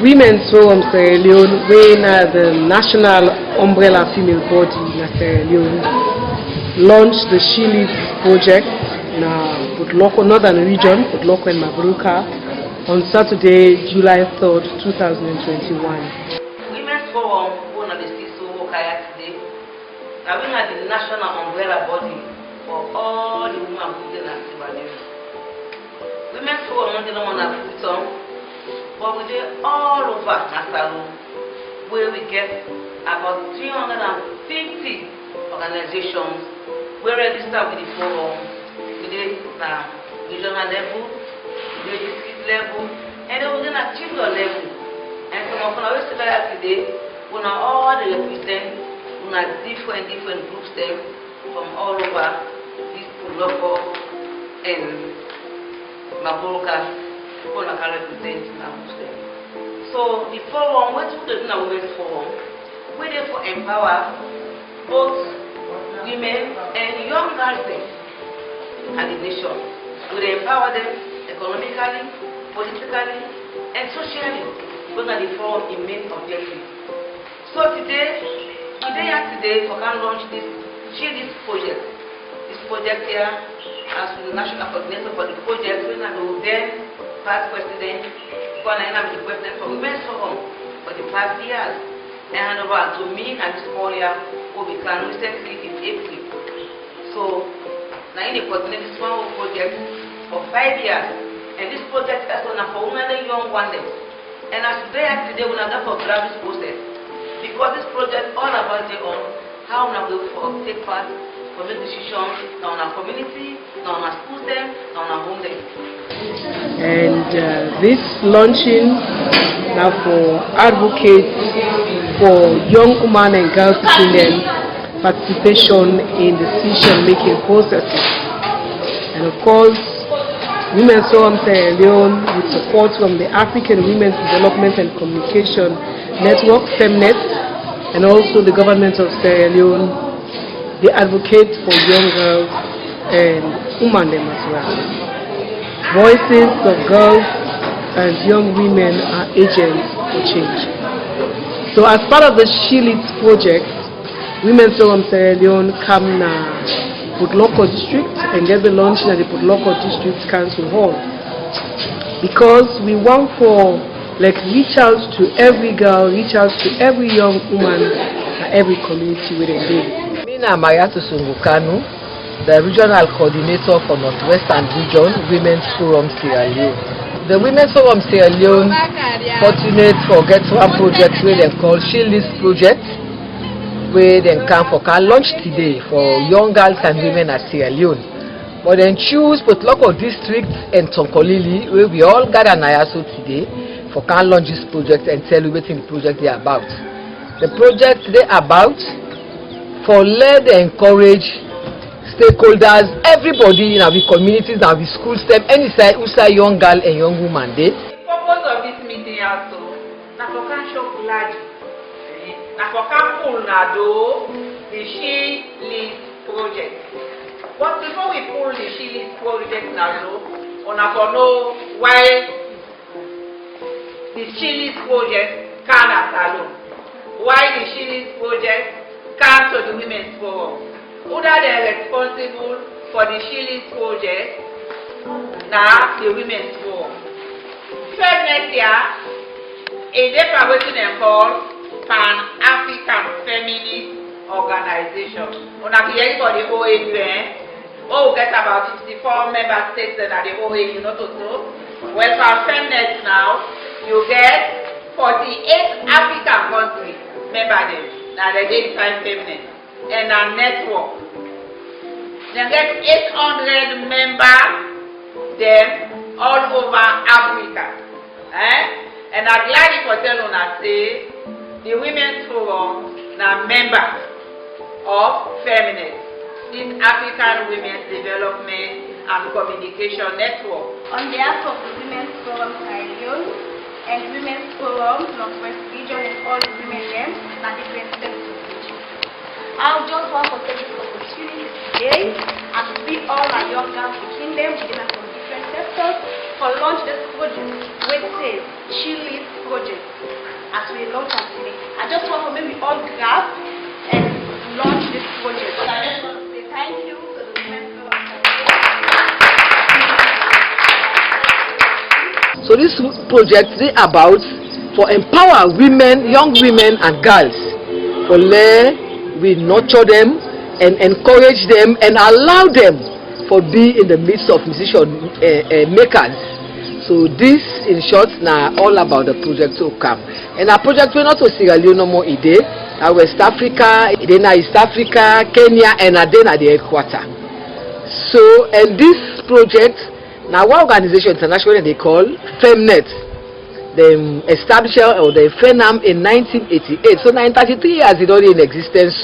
Women's Forum Sierra Leone, we the national umbrella female body in Sierra Leone, launched the Leade project in PORTLOKO Northern Region, PORTLOKO and Magburaka, on Saturday, July 3rd, 2021. Women's Forum, one of the CISO Kaya today, we are the national umbrella body for all the women who are in Sierra Leone. Women's Forum, not the one that put on. But we did all over Nassau, where we get about 350 organizations. We register with the forum, we did regional level, we did district level, and then we did national level. And some of us today, we know all the represent, we have different groups there from all over this Loko and Magburaka. So the forum, what we do in our women's forum, we there for empower both women and young girls and the nation. We empower them economically, politically, and socially. Those are the forum in main objectives. So today we can launch this project. This project here, as the national coordinator for the project, we will then past president, the president for Women's Forum for the past years, and hand over to me and this Moria, who became recently in April. So, now in the coordinate this one project for 5 years, and this project is for women and young ones. And as today we are going to grab this process, because this project all about how we are going to take part, for make decisions on our community, on our schools, on our home. And this launching now for advocates for young women and girls children participation in decision making processes. And of course, Women's Forum Sierra Leone with support from the African Women's Development and Communication Network, FEMNET, and also the government of Sierra Leone. They advocate for young girls and women as well. Voices of girls and young women are agents for change. So as part of the Leade project, Women's Forum Sierra Leone come to PORTLOKO district and get the launch at the PORTLOKO district council hall. Because we want for reach out to every girl, reach out to every young woman and every community within them. I'm the regional coordinator for Northwestern Region Women's Forum Sierra Leone. The Women's Forum Sierra Leone fortunate for get one project where they call Leade project, where they can launch today for young girls and women at Sierra Leone. But then choose PORTLOKO district and Tonkolili, where we all gather Nayaso today for can launch this project and tell you what the project they are about. The project they are about for lead and encourage stakeholders, everybody in our communities, in our schools, any side who say young girl and young woman. The purpose of this meeting also, na for can show glad, na for can pull na do the Leade project. But before we pull the Leade project na do, we na for know why the Leade project can alone. Why the Leade project come to the Women's Forum. Who are they responsible for the Leade project? Now the Women's Forum. First next year, a declaration called Pan-African Feminist Organization. On a here for the OAU. Oh, get about 54 member states that are the OAU, not so. Well, for FEMNET now, you get 48 African countries member them. Now they did time feminine and a network. They get 800 members them all over Africa. And I'm glad for telling us say the Women's Forum now member of FEMNET, this African Women's Development and Communication Network. On behalf of the Women's Forum Sierra Leone and Women's Forum Northwest Region and all the women there at different steps of teaching, I just want to take this opportunity today and to see all my young girls within them from different sectors for launch this project which says Leade project as we launch it today. I just want to maybe all grab and launch this project. So I just want to say thank you to the Women's Forum. So this project is about for empower women, young women and girls. For we nurture them and encourage them and allow them for be in the midst of musician makers. So this in short now all about the project to come. And our project will not to Sierra Leone no more ide, West Africa, then East Africa, Kenya, and then at the headquarters. So and this project now one organization internationally they call Femnet. They established or they FENAM in 1988. So now in 33 years it already in existence.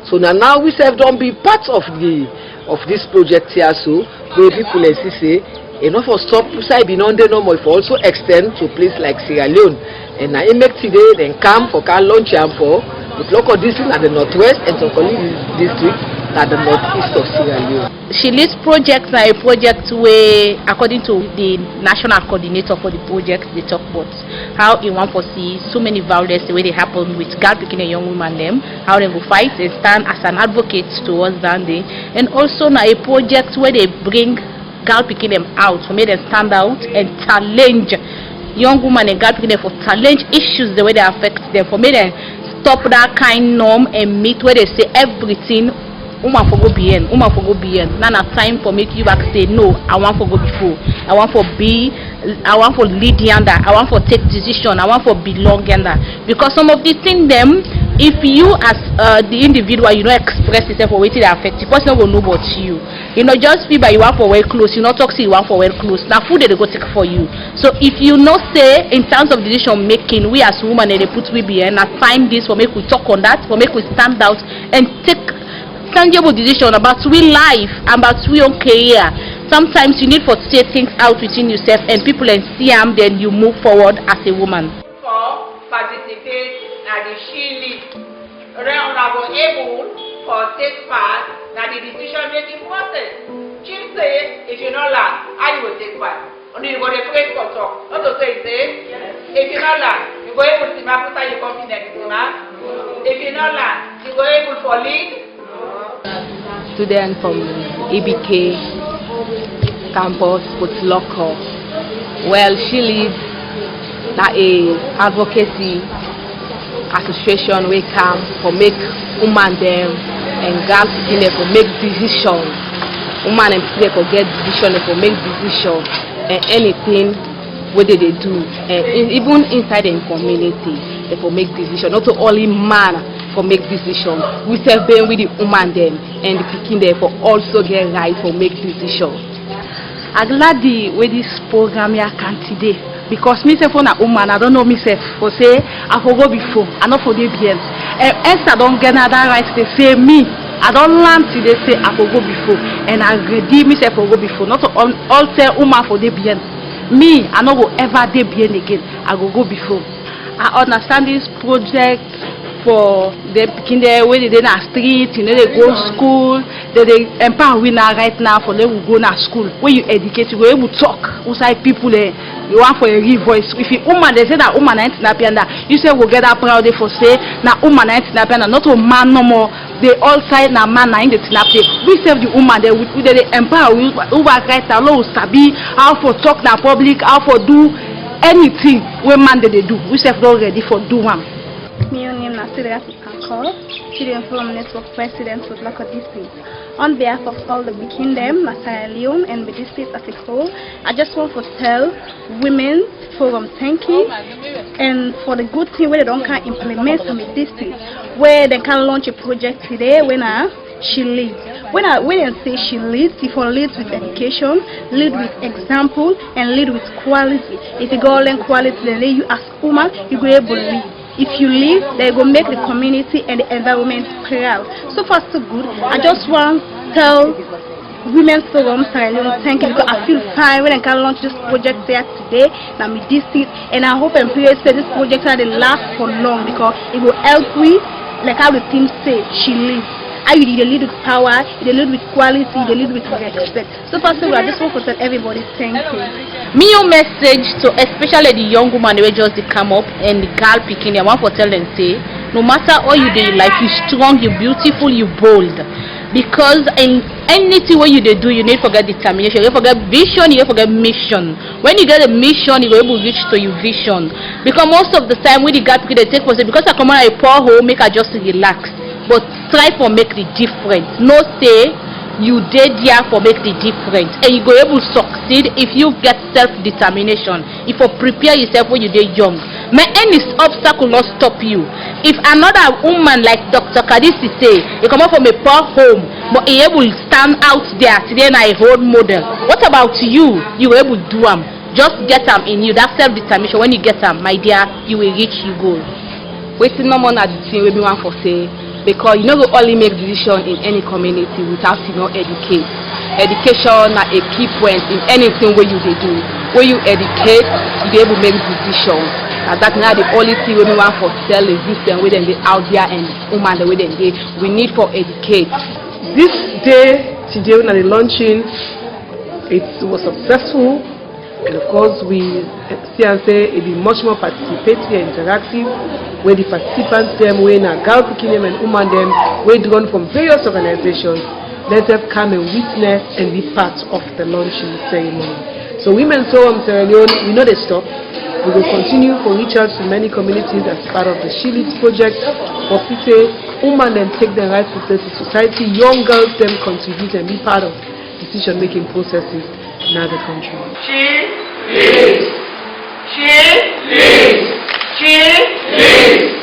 So now we don't be part of this project here. So where people say enough of stop side be non no more if also extend to place like Sierra Leone. And now it make today then come for car launch and for the local district at the northwest and to district at the northeast of Sierra Leone. She leads projects a project where, according to the national coordinator for the project, they talk about how you want to see so many violence the way they happen with girl picking a young woman them, how they will fight and stand as an advocate towards that day, and also now a project where they bring girl picking them out for make them stand out and challenge young women and girl picking them for challenge issues the way they affect them, for make them stop that kind norm and meet where they say everything. Woman for go beyond, woman for go beyond. Now time for make you back say no. I want for go before. I want for lead yonder. I want for take decision. I want for belong yonder. Because some of the things them, if you as the individual, you don't express yourself for waiting to affect the person will know about you. You know, just feel by you want for well close. You not talk say you want for well close. Now food they go take for you. So if you not say in terms of decision making, we as women they put we behind. Now find this for make we talk on that, for make we stand out and take tangible decision about we life, about we own career. Sometimes you need to say things out within yourself and people and see them, then you move forward as a woman. For participate na the She Leade, when una go able for take part na the decision making process. She say if you not learn, how you will take part? Only you go to place for talk. Not to say if you not learn, you go able to put your confidence in If you not learn, you go able for lead. Student from EBK campus PORTLOKO. Well, She Leade a advocacy association we come for make women them and girls for make decision. Women and people for get decision for make decision and anything what they do and even inside the community they for make decision. Not only man for make decision. We serve them with the woman them and the picking them for also get right for make decision. I'm glad with this program here can today because me say for a woman I don't know myself for say I for go before I not for the bien. And I don't get another right they say me I don't learn till they say I for go before and I ready myself for go before not all say woman for the bien. Me I not go ever the bien again. I go before. I understand this project for the picking there where they in a street, you know, they go school, they empower we now right now for them go to school. Where you educate, you go able to talk outside people there. You want for a real voice. If you woman they say that woman ain't snappy and that you say we'll get that proud for say now woman ain't snappy and not a man no more. They all side now man ain't the snappy. We serve the woman they empower we back right now sabi how for talk now public, how for do anything where man they do. We serve ready for do one. My name is Student Forum Network President for Loko District. On behalf of all the big kingdom, Sierra Leone and the district as a whole, I just want to tell Women's Forum thank you and for the good thing where they don't can implement some district where they can launch a project today when She Leade. When I say She Leade, if you lead with education, lead with example, and lead with quality. If you go learn quality, then you as woman, you go able to lead. If you lead, they will make the community and the environment proud. So far, so good. I just want to tell Women's Forum Sierra Leone thank you because I feel fine when I can launch this project there today. Now, me district, and I hope and pray that this project will last for long because it will help we, like how the team say, She Leade. how you lead with power, you lead with quality, you lead with respect. So first of all, I just want to tell everybody thank you. Me your message to especially the young woman who just come up and the girl picking. I want to tell them say, no matter all you do in life, you strong, you beautiful, you bold. Because in anything what you do, you need to forget determination, you forget vision, you forget mission. When you get a mission, you will able to reach to your vision. Because most of the time when the girl picking, they take for say, because I come on a poor home, make her just relax. But try for make the difference. No say you did there for make the difference, and you go able to succeed if you get self-determination. If you prepare yourself when you are young, may any obstacle not stop you. If another woman like Dr. Kadisi say, you come up from a poor home, but you able to stand out there today and a role model. What about you? You were able to do them. Just get them in you. That self-determination. When you get them, my dear, you will reach your goal. Waiting no more at the thing we want for say. Because you know we only make decision in any community without educate. Education is a key point in anything where you do. When you educate, you be able to make decisions. And that's not the only thing we want for tell the system where they out there and woman the way they we need for educate. This day today when the launching, it was successful, and of course we see and say it be much more participatory and interactive, where the participants them when a girl picking them and woman them were drawn from various organizations. Let them come and witness and be part of the launching ceremony. So Women's Forum Sierra Leone, we know they stop. We will continue to reach out to many communities as part of the She Leads project. For people, women them take their rightful place in society, young girls them contribute and be part of decision-making processes in other country. She leads. She leads. She leads.